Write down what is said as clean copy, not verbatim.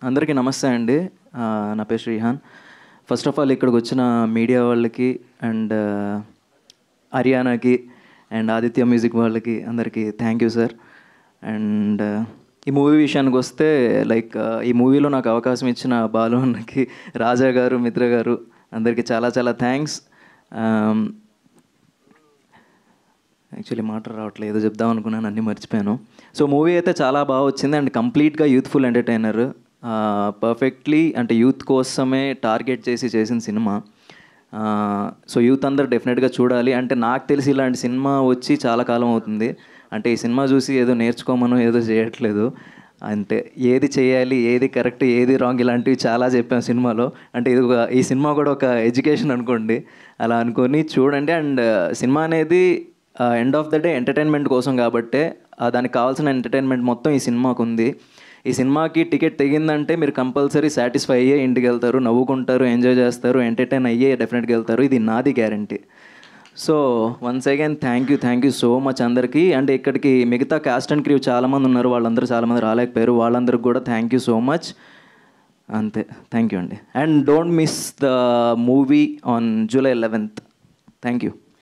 అందరికీ నమస్తే అండి. నా పేరు శ్రీహాన్. ఫస్ట్ ఆఫ్ ఆల్ ఇక్కడికి వచ్చిన మీడియా వాళ్ళకి అండ్ హర్యానాకి అండ్ ఆదిత్య మ్యూజిక్ వాళ్ళకి అందరికీ థ్యాంక్ యూ సార్. అండ్ ఈ మూవీ విషయానికి వస్తే లైక్ ఈ మూవీలో నాకు అవకాశం ఇచ్చిన బాలు అన్నకి, రాజా గారు, మిత్ర గారు అందరికీ చాలా చాలా థ్యాంక్స్. యాక్చువల్లీ మాట రావట్లేదు, ఏదో చెప్దాం అనుకున్నాను, అన్నీ మర్చిపోయాను. సో మూవీ అయితే చాలా బాగా వచ్చింది అండ్ కంప్లీట్గా యూత్ఫుల్ ఎంటర్టైనర్. పర్ఫెక్ట్లీ అంటే యూత్ కోసమే టార్గెట్ చేసిన సినిమా. సో యూత్ అందరు డెఫినెట్గా చూడాలి. అంటే నాకు తెలిసి ఇలాంటి సినిమా వచ్చి చాలా కాలం అవుతుంది. అంటే ఈ సినిమా చూసి ఏదో నేర్చుకోమనో ఏదో చేయట్లేదు. అంటే ఏది చేయాలి, ఏది కరెక్ట్, ఏది రాంగ్, ఇలాంటివి చాలా చెప్పాం సినిమాలో. అంటే ఇది ఈ సినిమా కూడా ఒక ఎడ్యుకేషన్ అనుకోండి, అలా అనుకొని చూడండి. అండ్ సినిమా అనేది end of the day entertainment కోసం కాబట్టే దానికి కావాల్సిన ఎంటర్టైన్మెంట్ మొత్తం ఈ సినిమాకు ఉంది. ఈ సినిమాకి టికెట్ తెగిందంటే మీరు కంపల్సరీ సాటిస్ఫై అయ్యే ఇంటికి వెళ్తారు, నవ్వుకుంటారు, ఎంజాయ్ చేస్తారు, ఎంటర్టైన్ అయ్యే డెఫినెట్గా వెళ్తారు. ఇది నాది guarantee. So once again thank you so much అందరికీ. అండ్ ఇక్కడికి మిగతా కాస్ట్ అండ్ క్రూ చాలామంది ఉన్నారు, వాళ్ళందరూ చాలామంది రాలేకపోయారు, వాళ్ళందరికీ కూడా థ్యాంక్ యూ సో మచ్. అంతే, థ్యాంక్ యూ అండి. And don't miss the movie on July 11th. Thank you.